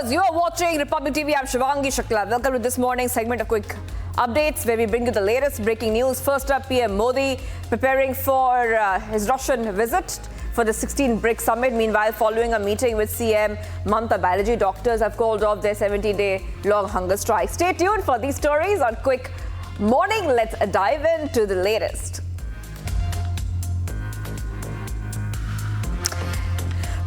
viewers, you are watching Republic TV. I'm Shivangi Shukla. Welcome to this morning's segment of quick updates where we bring you the latest breaking news. First up, PM Modi preparing for his Russian visit for the 16th BRICS Summit. Meanwhile, following a meeting with CM Mamata Banerjee, doctors have called off their 70-day long hunger strike. Stay tuned for these stories on Quick Morning. Let's dive into the latest.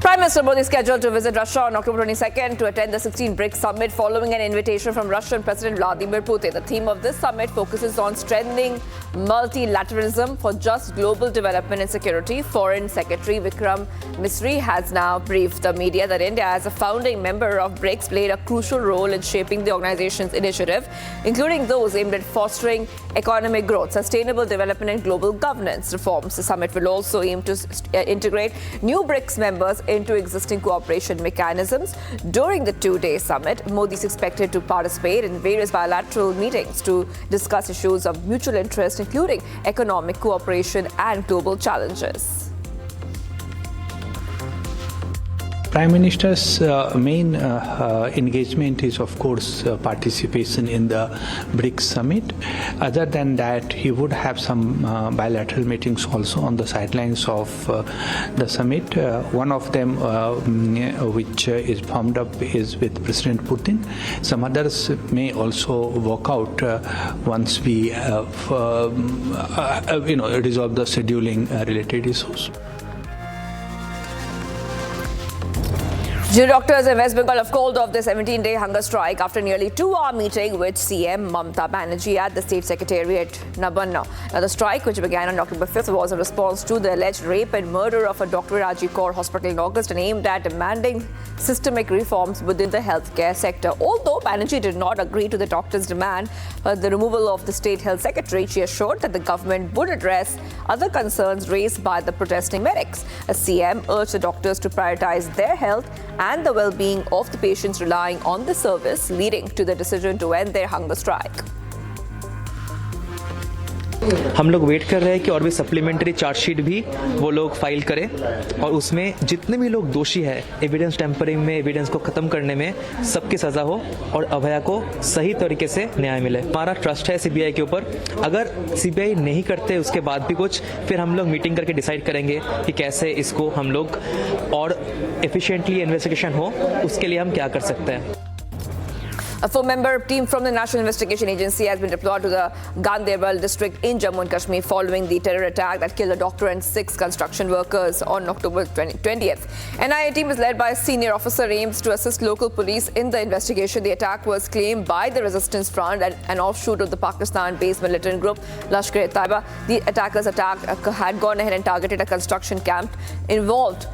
Prime Minister Modi is scheduled to visit Russia on October 22nd to attend the 16th BRICS Summit following an invitation from Russian President Vladimir Putin. The theme of this summit focuses on strengthening multilateralism for just global development and security. Foreign Secretary Vikram Misri has now briefed the media that India, as a founding member of BRICS, played a crucial role in shaping the organization's initiative, including those aimed at fostering economic growth, sustainable development and global governance reforms. The summit will also aim to integrate new BRICS members into existing cooperation mechanisms. During the two-day summit, Modi is expected to participate in various bilateral meetings to discuss issues of mutual interest, including economic cooperation and global challenges. Prime Minister's main engagement is, of course, participation in the BRICS Summit. Other than that, he would have some bilateral meetings also on the sidelines of the summit. One of them, which is formed up, is with President Putin. Some others may also work out once we resolve the scheduling related issues. Junior doctors in West Bengal have called off their 17-day hunger strike after nearly 2-hour meeting with CM Mamata Banerjee at the State Secretariat, Lebanon. Now, the strike, which began on October 5th, was a response to the alleged rape and murder of a doctor at Raji Kaur Hospital in August and aimed at demanding systemic reforms within the healthcare sector. Although Banerjee did not agree to the doctor's demand for the removal of the State Health Secretary, she assured that the government would address other concerns raised by the protesting medics. A CM urged the doctors to prioritize their health and the well-being of the patients relying on the service, leading to the decision to end their hunger strike. हम लोग wait कर रहे हैं कि और भी supplementary chargesheet भी वो लोग फाइल करें और उसमें जितने भी लोग दोषी है एविडेंस टेम्परिंग में, एविडेंस को खत्म करने में सबकी सजा हो और अभया को सही तरीके से न्याय मिले। हमारा ट्रस्ट है सीबीआई के ऊपर। अगर सीबीआई नहीं करते उसके बाद भी कुछ, फिर हम लोग मीटिंग करके डिसाइड करेंगे कि कैसे इसको हम लोग और एफिशिएंटली इन्वेस्टिगेशन हो, उसके लिए हम क्या कर सकते हैं। A four-member team from the National Investigation Agency has been deployed to the Ganderbal district in Jammu and Kashmir following the terror attack that killed a doctor and 6 construction workers on October 20th. NIA team is led by a senior officer aims to assist local police in the investigation. The attack was claimed by the Resistance Front, an offshoot of the Pakistan-based militant group Lashkar-e-Taiba. The attackers had gone ahead and targeted a construction camp involved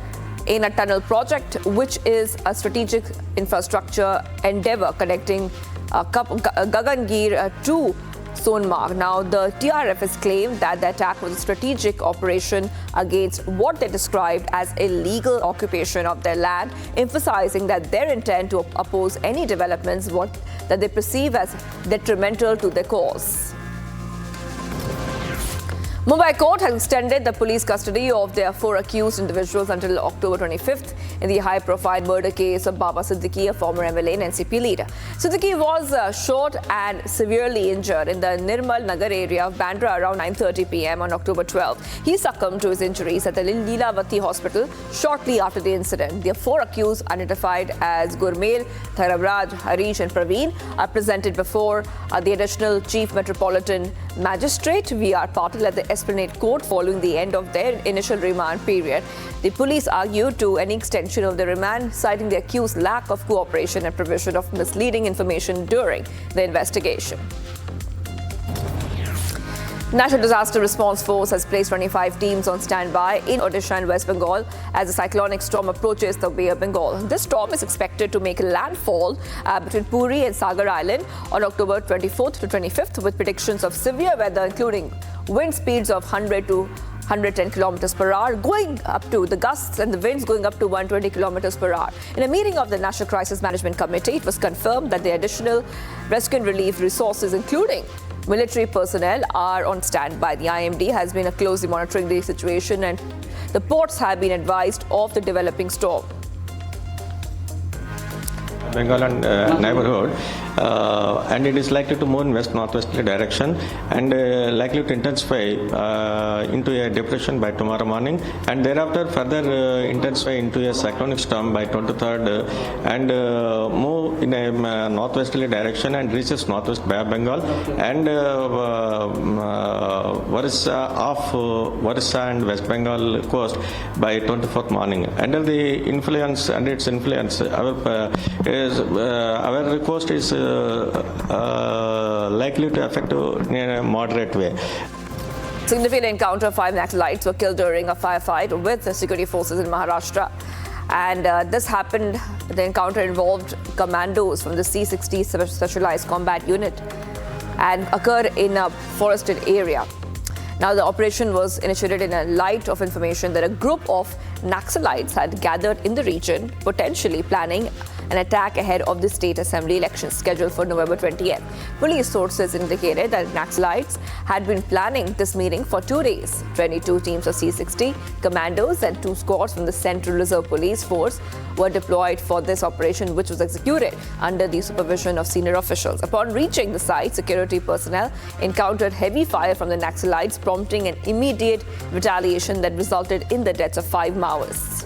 in a tunnel project, which is a strategic infrastructure endeavor connecting Gagangir to Sonmarg. Now, the TRF has claimed that the attack was a strategic operation against what they described as illegal occupation of their land, emphasizing that their intent to oppose any developments that they perceive as detrimental to their cause. Mumbai court has extended the police custody of their 4 accused individuals until October 25th in the high-profile murder case of Baba Siddiki, a former MLA and NCP leader. Siddiki was shot and severely injured in the Nirmal Nagar area of Bandra around 9:30 p.m. on October 12th. He succumbed to his injuries at the Leelavati hospital shortly after the incident. The 4 accused, identified as Gurmail, Tharabraj, Harish and Praveen, are presented before the additional Chief Metropolitan Magistrate V.R. Patil at the Esplanade Court following the end of their initial remand period. The police argued to any extension of the remand, citing the accused's lack of cooperation and provision of misleading information during the investigation. National Disaster Response Force has placed 25 teams on standby in Odisha and West Bengal as a cyclonic storm approaches the Bay of Bengal. This storm is expected to make landfall between Puri and Sagar Island on October 24th to 25th, with predictions of severe weather, including wind speeds of 100 to 110 kilometers per hour, going up to the gusts and the winds going up to 120 kilometers per hour. In a meeting of the National Crisis Management Committee, it was confirmed that the additional rescue and relief resources, including military personnel, are on standby. The IMD has been closely monitoring the situation and the ports have been advised of the developing storm. Bengal and neighborhood, and it is likely to move in west-northwesterly direction and likely to intensify into a depression by tomorrow morning, and thereafter further intensify into a cyclonic storm by 23rd and move in a northwesterly direction and reaches northwest Bay of Bengal and Orissa and West Bengal coast by 24th morning. Under its influence, our coast is likely to affect in a moderate way. Significant encounter, 5 Naxalites were killed during a firefight with the security forces in Maharashtra. And this happened, the encounter involved commandos from the C-60 Specialized Combat Unit and occurred in a forested area. Now, the operation was initiated in a light of information that a group of Naxalites had gathered in the region, potentially planning an attack ahead of the state assembly elections scheduled for November 20th. Police sources indicated that Naxalites had been planning this meeting for 2 days. 22 teams of C-60 commandos and 2 squads from the Central Reserve Police Force were deployed for this operation, which was executed under the supervision of senior officials. Upon reaching the site, security personnel encountered heavy fire from the Naxalites, prompting an immediate retaliation that resulted in the deaths of 5 Maoists.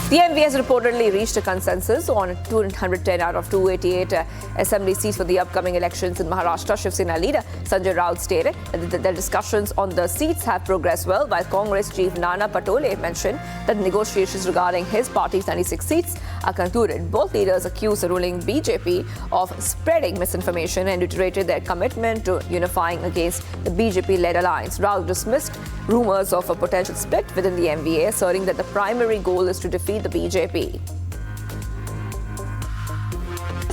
The MV has reportedly reached a consensus on 210 out of 288 assembly seats for the upcoming elections in Maharashtra. Shiv Sena leader Sanjay Raut stated that the discussions on the seats have progressed well, while Congress chief Nana Patole mentioned that negotiations regarding his party's 96 seats are concluded. Both leaders accused the ruling BJP of spreading misinformation and reiterated their commitment to unifying against the BJP-led alliance. Raut dismissed rumors of a potential split within the MVA, asserting that the primary goal is to defeat the BJP.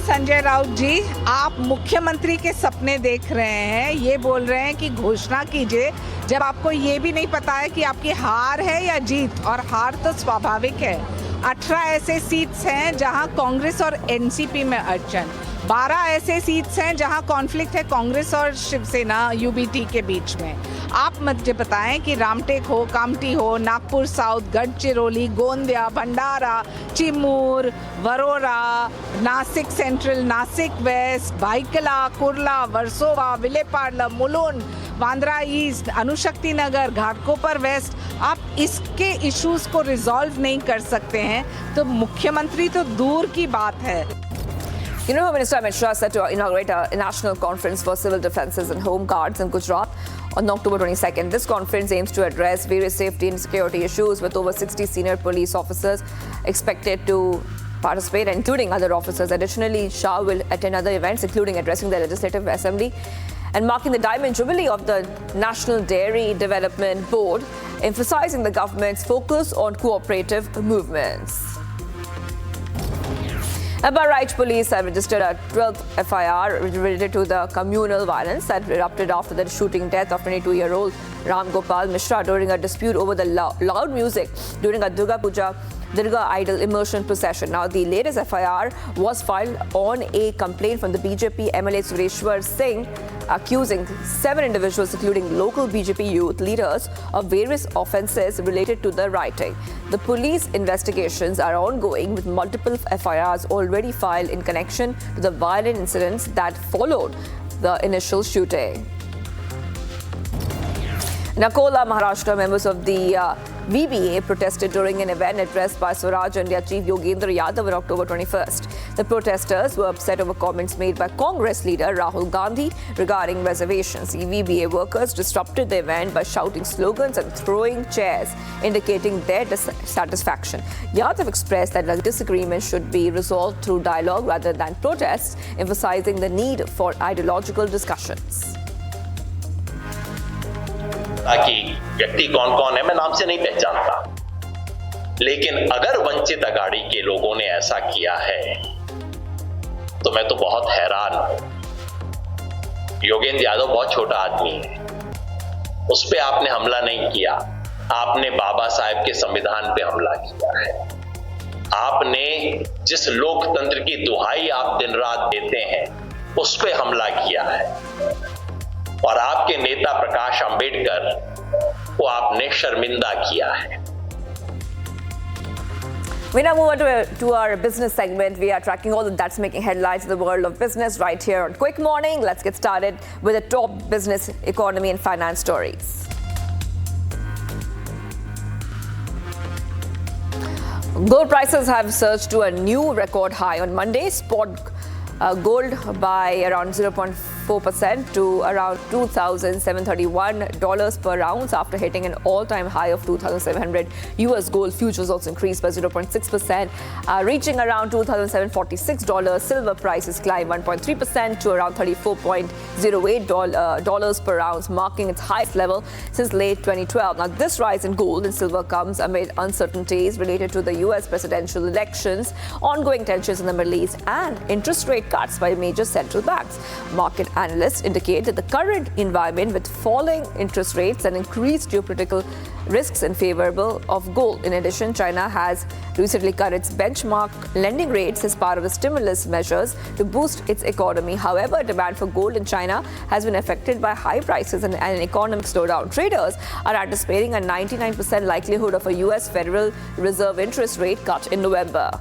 Sanjay Raut जी, आप मुख्यमंत्री के सपने देख रहे हैं, ये बोल रहे हैं कि घोषणा कीजिए, जब आपको ये भी नहीं पता है कि आपकी हार है या जीत, और हार तो स्वाभाविक है। 18 ऐसे सीट्स हैं जहां कांग्रेस और एनसीपी में अड़चन, 12 ऐसे सीट्स हैं जहां कॉन्फ्लिक्ट है कांग्रेस और शिवसेना यूबीटी के बीच में। आप मुझे बताएं कि रामटेक हो, कामठी हो, नागपुर साउथ, गढ़चिरौली, गोंदिया, भंडारा, Chimur, Warora, Nashik central, Nashik waste, Byculla, Kurla, Versova, Vile Parle, Mulund, Bandra east, अनुशक्ति नगर, घाटकोपर वेस्ट, आप इसके इश्यूज को रिजॉल्व नहीं कर सकते हैं तो मुख्यमंत्री तो दूर की बात है। You know, Minister Mishra is set to inaugurate a national conference for civil defences and home guards in Gujarat on October 22nd. This conference aims to address various safety and security issues, with over 60 senior police officers expected to participate, including other officers. Additionally, Shah will attend other events, including addressing the Legislative Assembly and marking the Diamond Jubilee of the National Dairy Development Board, emphasizing the government's focus on cooperative movements. Bahrain police have registered a 12th FIR related to the communal violence that erupted after the shooting death of 22-year-old Ram Gopal Mishra during a dispute over the loud music during a Durga idol immersion procession. Now, the latest FIR was filed on a complaint from the BJP MLA Sureshwar Singh, accusing 7 individuals, including local BJP youth leaders, of various offences related to the rioting. The police investigations are ongoing, with multiple FIRs already filed in connection to the violent incidents that followed the initial shooting. In Akola, Maharashtra, members of the VBA protested during an event addressed by Swaraj India Chief Yogendra Yadav on October 21st. The protesters were upset over comments made by Congress leader Rahul Gandhi regarding reservations. The VBA workers disrupted the event by shouting slogans and throwing chairs, indicating their dissatisfaction. Yadav expressed that the disagreement should be resolved through dialogue rather than protests, emphasizing the need for ideological discussions. ताकि व्यक्ति कौन कौन है मैं नाम से नहीं पहचानता, लेकिन अगर वंचित अघाड़ी के लोगों ने ऐसा किया है तो मैं तो बहुत हैरान हूं। योगेंद्र यादव बहुत छोटा आदमी है, उस पे आपने हमला नहीं किया, आपने बाबा साहेब के संविधान पे हमला किया है। आपने जिस लोकतंत्र की दुहाई आप दिन रात देते हैं उस पे हमला किया है, और आपके नेता प्रकाश अंबेडकर को आपने शर्मिंदा किया है। We now move on to our business segment. We are tracking all that's making headlines in the world of business right here on Quick Morning. Let's get started with the top business, economy and finance stories. Gold prices have surged to a new record high on Monday. Spot gold by around 0.4% to around $2,731 per ounce after hitting an all-time high of 2,700. US gold futures also increased by 0.6%, reaching around $2,746. Silver prices climbed 1.3% to around $34.08 per ounce, marking its highest level since late 2012. Now, this rise in gold and silver comes amid uncertainties related to the US presidential elections, ongoing tensions in the Middle East, and interest rate cuts by major central banks. Market analysts indicate that the current environment with falling interest rates and increased geopolitical risks in favor of gold. In addition, China has recently cut its benchmark lending rates as part of the stimulus measures to boost its economy. However, demand for gold in China has been affected by high prices and an economic slowdown. Traders are anticipating a 99% likelihood of a US Federal Reserve interest rate cut in November.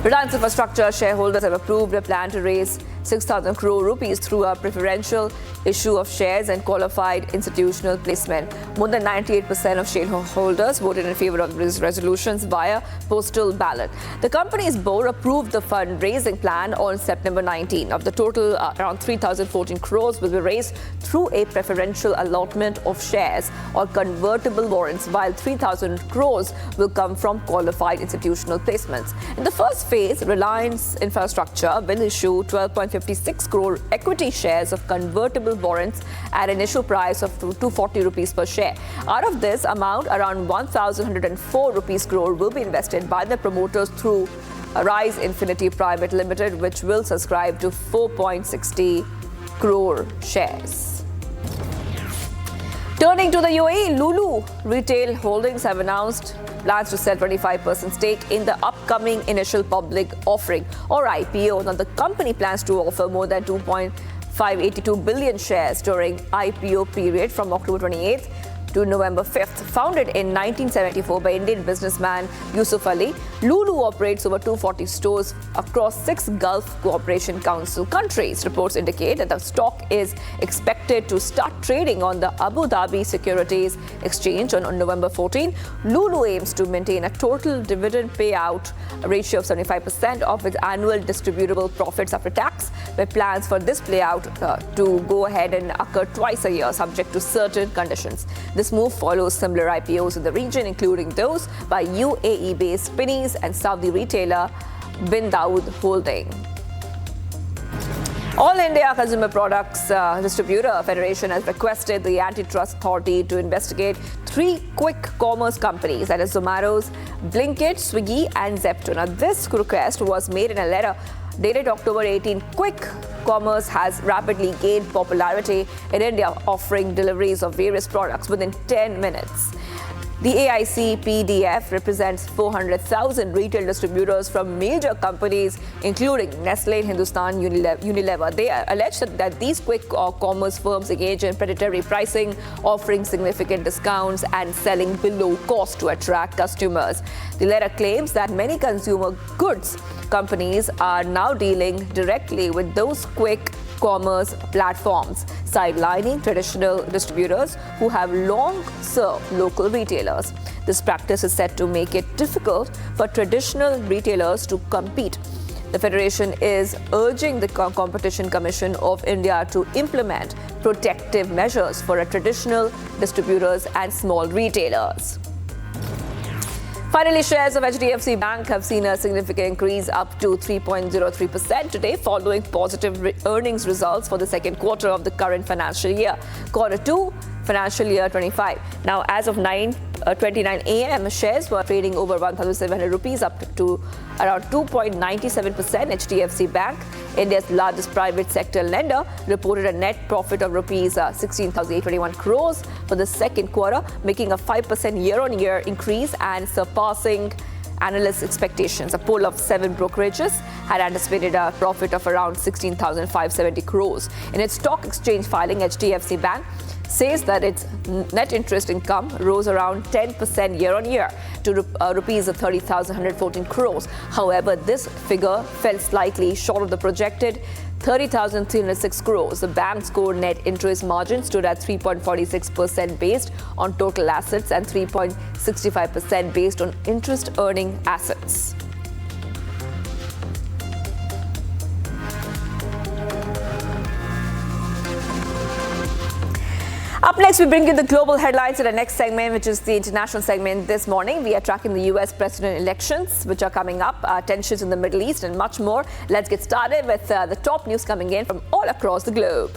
Reliance Infrastructure shareholders have approved a plan to raise 6,000 crore rupees through a preferential issue of shares and qualified institutional placement. More than 98% of shareholders voted in favor of these resolutions via postal ballot. The company's board approved the fundraising plan on September 19. Of the total, around 3,014 crores will be raised through a preferential allotment of shares or convertible warrants, while 3,000 crores will come from qualified institutional placements. In the first phase, Reliance Infrastructure will issue 12.56 crore equity shares of convertible warrants at an issue price of 240 rupees per share. Out of this amount, around 1,104 rupees crore will be invested by the promoters through Rise Infinity Private Limited, which will subscribe to 4.60 crore shares. Turning to the UAE, Lulu Retail Holdings have announced plans to sell 25% stake in the upcoming initial public offering or IPO. Now, the company plans to offer more than 2.582 billion shares during IPO period from October 28th to November 5th. Founded in 1974 by Indian businessman Yusuf Ali, Lulu operates over 240 stores across 6 Gulf Cooperation Council countries. Reports indicate that the stock is expected to start trading on the Abu Dhabi Securities Exchange on November 14. Lulu aims to maintain a total dividend payout ratio of 75% of its annual distributable profits after tax, with plans for this payout to go ahead and occur twice a year, subject to certain conditions. This move follows similar IPOs in the region, including those by UAE-based Spinneys and Saudi retailer Bin Dawood Holding. All India Consumer Products Distributor Federation has requested the Antitrust Authority to investigate 3 quick commerce companies, that is Zomato's, Blinkit, Swiggy and Zepto. Now, this request was made in a letter dated October 18. Quick commerce has rapidly gained popularity in India, offering deliveries of various products within 10 minutes. The AIC-PDF represents 400,000 retail distributors from major companies, including Nestle, Hindustan, Unilever. They allege that these quick commerce firms engage in predatory pricing, offering significant discounts and selling below cost to attract customers. The letter claims that many consumer goods companies are now dealing directly with those quick commerce platforms, sidelining traditional distributors who have long served local retailers. This practice is said to make it difficult for traditional retailers to compete. The Federation is urging the Competition Commission of India to implement protective measures for traditional distributors and small retailers. Finally, shares of HDFC Bank have seen a significant increase up to 3.03% today following positive earnings results for the second quarter of the current financial year, quarter 2, financial year 25. Now, as of 9:29 a.m., shares were trading over 1,700 rupees, up to around 2.97%. HDFC Bank, India's largest private sector lender, reported a net profit of rupees 16,821 crores for the second quarter, making a 5% year-on-year increase and surpassing analysts' expectations. A poll of 7 brokerages had anticipated a profit of around 16,570 crores. In its stock exchange filing, HDFC Bank says that its net interest income rose around 10% year-on-year, to rupees 30,114 crores. However, this figure fell slightly short of the projected 30,306 crores. The bank's core net interest margin stood at 3.46% based on total assets and 3.65% based on interest earning assets. Up next, we bring you the global headlines in the next segment, which is the international segment. This morning, we are tracking the U.S. president elections, which are coming up, tensions in the Middle East, and much more. Let's get started with the top news coming in from all across the globe.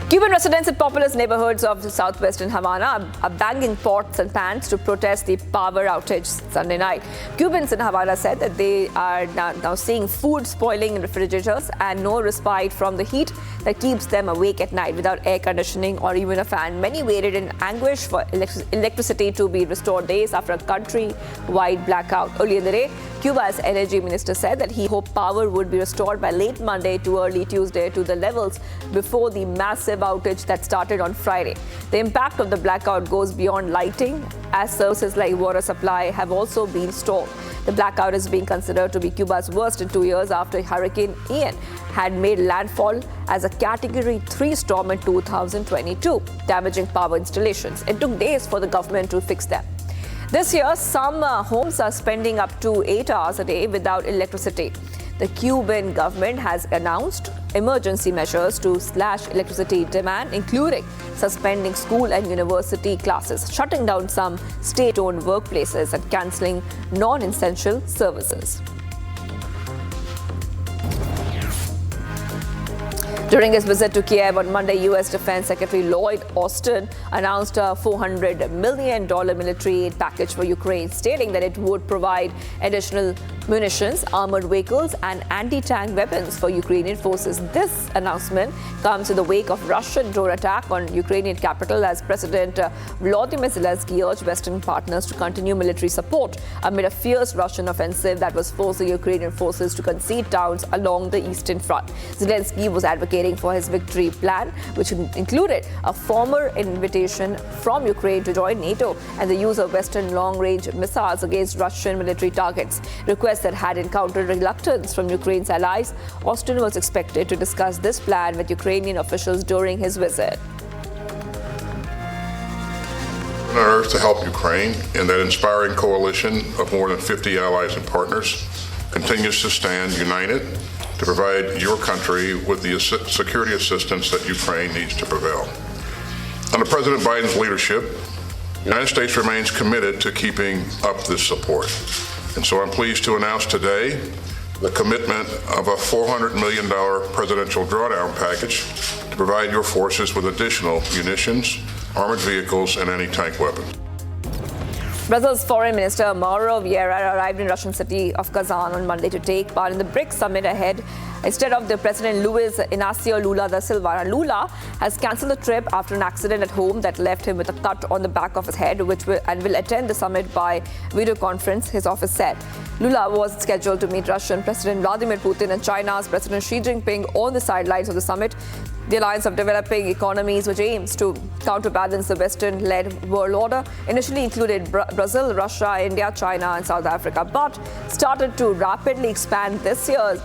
Cuban residents in populous neighborhoods of southwestern Havana are banging pots and pans to protest the power outage Sunday night. Cubans in Havana said that they are now seeing food spoiling in refrigerators and no respite from the heat that keeps them awake at night without air conditioning or even a fan. Many waited in anguish for electricity to be restored days after a country-wide blackout. Earlier in the day, Cuba's energy minister said that he hoped power would be restored by late Monday to early Tuesday to the levels before the massive outage that started on Friday. The impact of the blackout goes beyond lighting, as services like water supply have also been stalled. The blackout is being considered to be Cuba's worst in 2 years after Hurricane Ian had made landfall as a Category 3 storm in 2022, damaging power installations. It took days for the government to fix them. This year, some homes are spending up to 8 hours a day without electricity. The Cuban government has announced emergency measures to slash electricity demand, including suspending school and university classes, shutting down some state-owned workplaces, and cancelling non-essential services. During his visit to Kiev on Monday, U.S. Defense Secretary Lloyd Austin announced a $400 million military aid package for Ukraine, stating that it would provide additional munitions, armored vehicles, and anti-tank weapons for Ukrainian forces. This announcement comes in the wake of Russian drone attack on Ukrainian capital as President Volodymyr Zelensky urged Western partners to continue military support amid a fierce Russian offensive that was forcing Ukrainian forces to concede towns along the eastern front. Zelensky was advocating for his victory plan, which included a former invitation from Ukraine to join NATO and the use of Western long-range missiles against Russian military targets. Requests that had encountered reluctance from Ukraine's allies. Austin was expected to discuss this plan with Ukrainian officials during his visit. On earth to help Ukraine, and that inspiring coalition of more than 50 allies and partners continues to stand united to provide your country with the security assistance that Ukraine needs to prevail. Under President Biden's leadership, the United States remains committed to keeping up this support. And so I'm pleased to announce today the commitment of a $400 million presidential drawdown package to provide your forces with additional munitions, armored vehicles, and anti-tank weapons. Brazil's Foreign Minister Mauro Vieira arrived in Russian city of Kazan on Monday to take part in the BRICS Summit ahead instead of the President Luiz Inácio Lula da Silva. Lula has cancelled the trip after an accident at home that left him with a cut on the back of his head, and will attend the summit by video conference, his office said. Lula was scheduled to meet Russian President Vladimir Putin and China's President Xi Jinping on the sidelines of the summit. The Alliance of Developing Economies, which aims to counterbalance the Western-led world order, initially included Brazil, Russia, India, China, and South Africa, but started to rapidly expand this year.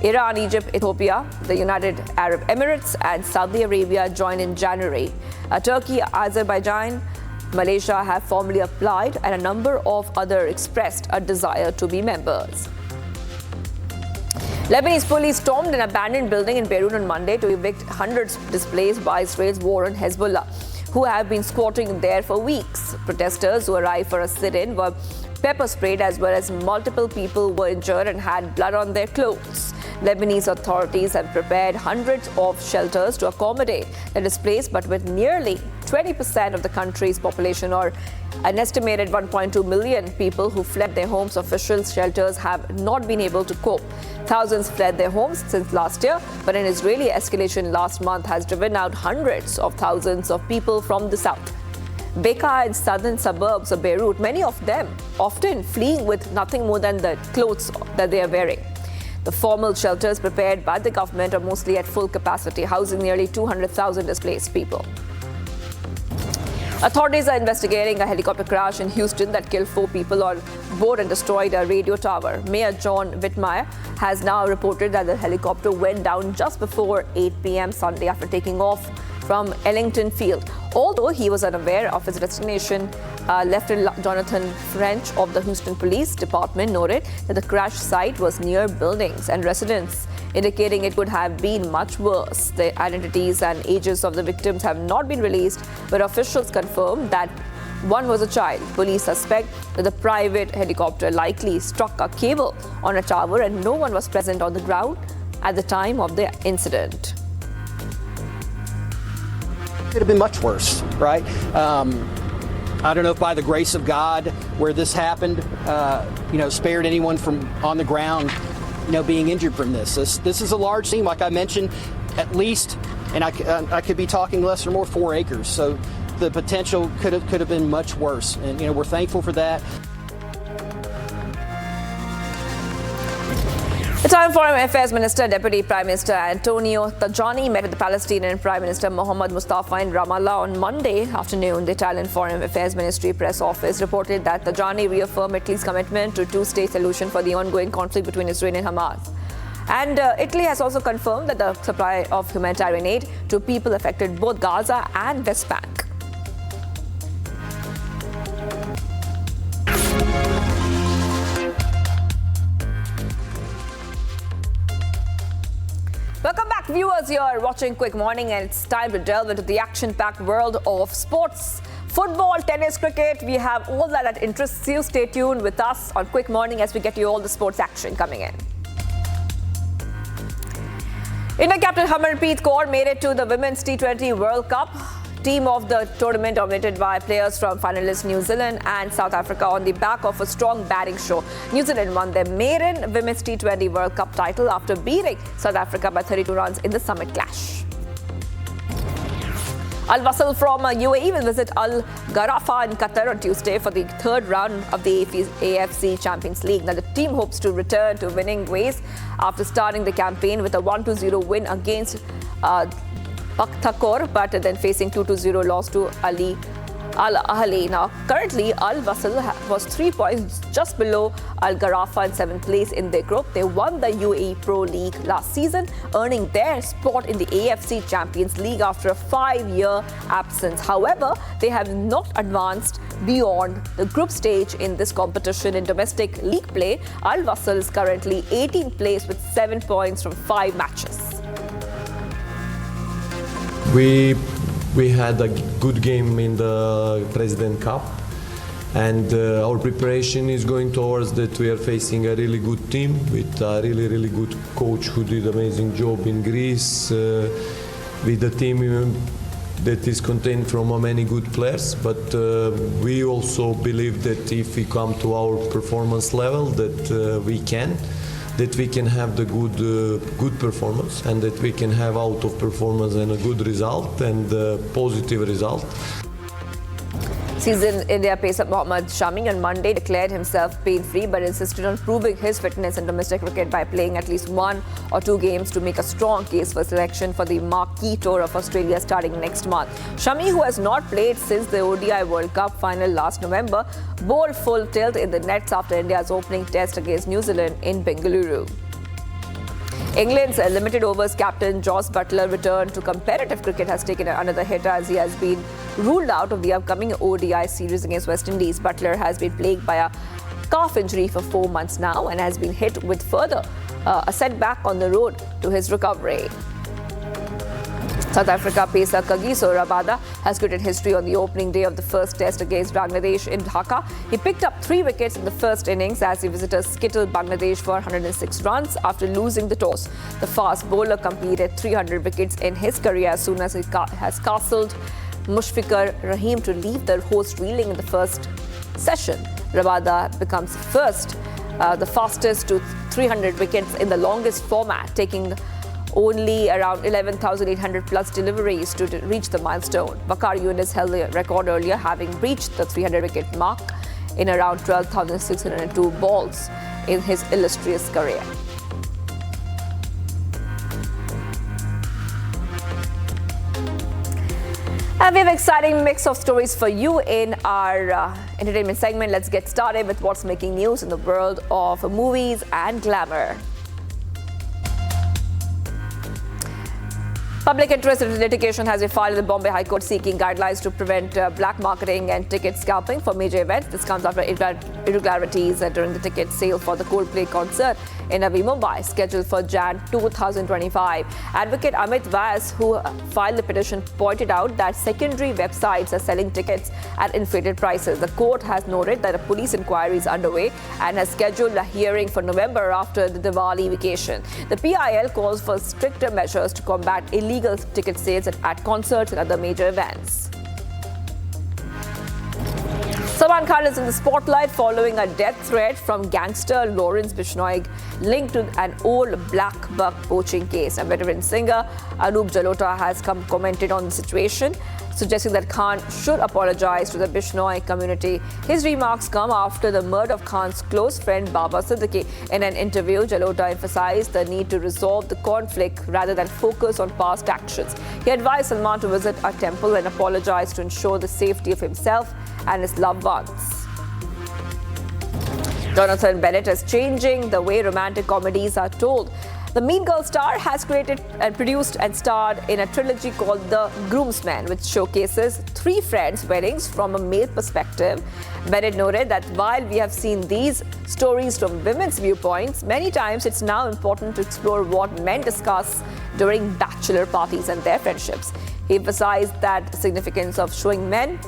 Iran, Egypt, Ethiopia, the United Arab Emirates, and Saudi Arabia joined in January. Turkey, Azerbaijan, Malaysia have formally applied, and a number of others expressed a desire to be members. Lebanese police stormed an abandoned building in Beirut on Monday to evict hundreds displaced by Israel's war on Hezbollah, who have been squatting there for weeks. Protesters who arrived for a sit-in were pepper sprayed, as well as multiple people were injured and had blood on their clothes. Lebanese authorities have prepared hundreds of shelters to accommodate the displaced, but with nearly 20% of the country's population, or an estimated 1.2 million people who fled their homes, official shelters have not been able to cope. Thousands fled their homes since last year, but an Israeli escalation last month has driven out hundreds of thousands of people from the south. Bekaa and southern suburbs of Beirut, many of them often fleeing with nothing more than the clothes that they are wearing. The formal shelters prepared by the government are mostly at full capacity, housing nearly 200,000 displaced people. Authorities are investigating a helicopter crash in Houston that killed 4 people on board and destroyed a radio tower. Mayor John Whitmire has now reported that the helicopter went down just before 8 p.m. Sunday after taking off from Ellington Field. Although he was unaware of his destination, Lieutenant Jonathan French of the Houston Police Department noted that the crash site was near buildings and residents, indicating it could have been much worse. The identities and ages of the victims have not been released, but officials confirmed that one was a child. Police suspect that the private helicopter likely struck a cable on a tower and no one was present on the ground at the time of the incident. Could have been much worse, right? I don't know if by the grace of God, where this happened, spared anyone from on the ground, being injured from this. This is a large scene, like I mentioned, at least, and I could be talking less or more, 4 acres. So the potential could have been much worse, and we're thankful for that. The time Foreign Affairs Minister, Deputy Prime Minister Antonio Tajani met with the Palestinian Prime Minister Mohammad Mustafa in Ramallah on Monday afternoon. The Italian Foreign Affairs Ministry press office reported that Tajani reaffirmed Italy's commitment to a two-state solution for the ongoing conflict between Israel and Hamas. And Italy has also confirmed that the supply of humanitarian aid to people affected both Gaza and West Bank. Welcome back, viewers. You're watching Quick Morning, and it's time to delve into the action-packed world of sports. Football, tennis, cricket, we have all that interests you. Stay tuned with us on Quick Morning as we get you all the sports action coming in. Indian captain Harmanpreet Kaur made it to the Women's T20 World Cup. Team of the tournament dominated by players from finalists New Zealand and South Africa on the back of a strong batting show. New Zealand won their maiden Women's T20 World Cup title after beating South Africa by 32 runs in the Summit clash. Al Wasl from UAE will visit Al Gharafa in Qatar on Tuesday for the third round of the AFC Champions League. Now, the team hopes to return to winning ways after starting the campaign with a 1-0 win against Paktakor, but then facing 2-0 loss to Al Ahly. Now, currently, Al Wasl was 3 points just below Al Gharafa in 7th place in their group. They won the UAE Pro League last season, earning their spot in the AFC Champions League after a 5-year absence. However, they have not advanced beyond the group stage in this competition. In domestic league play, Al Wasl is currently 18th place with 7 points from 5 matches. We had a good game in the President Cup, and our preparation is going towards that. We are facing a really good team with a really good coach who did amazing job in Greece, with a team that is contained from many good players. But we also believe that if we come to our performance level, that we can have the good performance, and that we can have out of performance and a good result and a positive result. Seasoned India pacer Mohammad Shami on Monday declared himself pain-free but insisted on proving his fitness in domestic cricket by playing at least 1 or 2 games to make a strong case for selection for the marquee tour of Australia starting next month. Shami, who has not played since the ODI World Cup final last November, bowled full tilt in the nets after India's opening test against New Zealand in Bengaluru. England's limited overs captain Jos Butler returned to competitive cricket has taken another hit as he has been ruled out of the upcoming ODI series against West Indies. Butler has been plagued by a calf injury for 4 months now and has been hit with further a setback on the road to his recovery. South Africa pacer Kagiso Rabada has created history on the opening day of the first test against Bangladesh in Dhaka. He picked up 3 wickets in the first innings as the visitors skittled Bangladesh for 106 runs after losing the toss. The fast bowler completed 300 wickets in his career as soon as he has castled Mushfiqur Rahim to leave the host reeling in the first session. Rabada becomes the fastest to 300 wickets in the longest format, taking only around 11,800 plus deliveries to reach the milestone. Bakar Yunus held the record earlier, having reached the 300 wicket mark in around 12,602 balls in his illustrious career. And we have an exciting mix of stories for you in our entertainment segment. Let's get started with what's making news in the world of movies and glamour. Public interest in litigation has been filed in the Bombay High Court seeking guidelines to prevent black marketing and ticket scalping for major events. This comes after irregularities during the ticket sale for the Coldplay concert in Navi Mumbai, scheduled for Jan 2025. Advocate Amit Vyas, who filed the petition, pointed out that secondary websites are selling tickets at inflated prices. The court has noted that a police inquiry is underway and has scheduled a hearing for November after the Diwali vacation. The PIL calls for stricter measures to combat illegal ticket sales at concerts and other major events. Salman Khan is in the spotlight following a death threat from gangster Lawrence Bishnoi linked to an old black buck poaching case. A veteran singer, Anup Jalota, has commented on the situation, suggesting that Khan should apologize to the Bishnoi community. His remarks come after the murder of Khan's close friend Baba Siddiki. In an interview, Jalota emphasized the need to resolve the conflict rather than focus on past actions. He advised Salman to visit a temple and apologize to ensure the safety of himself and his loved ones. Jonathan Bennett is changing the way romantic comedies are told. The Mean Girl star has created and produced and starred in a trilogy called The Groomsmen, which showcases three friends' weddings from a male perspective. Bennett noted that while we have seen these stories from women's viewpoints, many times it's now important to explore what men discuss during bachelor parties and their friendships. He emphasized that the significance of showing men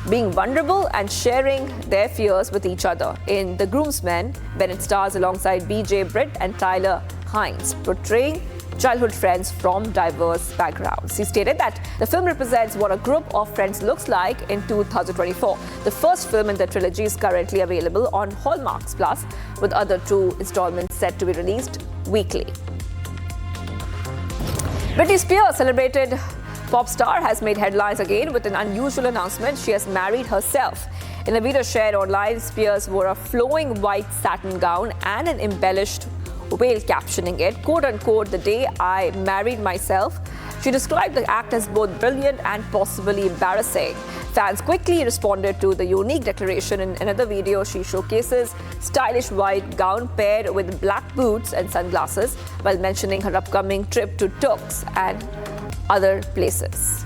being vulnerable and sharing their fears with each other. In The Groomsmen, Bennett stars alongside BJ Britt and Tyler Hines, portraying childhood friends from diverse backgrounds. He stated that the film represents what a group of friends looks like in 2024. The first film in the trilogy is currently available on Hallmark Plus, with other two installments set to be released weekly. Britney Spears, celebrated pop star, has made headlines again with an unusual announcement. She has married herself. In a video shared online, Spears wore a flowing white satin gown and an embellished whale, captioning it, quote-unquote, "The day I married myself." She described the act as both brilliant and possibly embarrassing. Fans quickly responded to the unique declaration. In another video, she showcases stylish white gown paired with black boots and sunglasses while mentioning her upcoming trip to Turks and other places.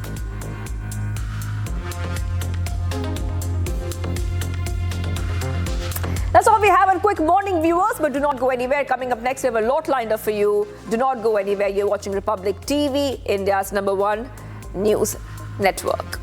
That's all we have on Quick Morning, viewers, but do not go anywhere. Coming up next, we have a lot lined up for you. Do not go anywhere. You're watching Republic TV, India's #1 news network.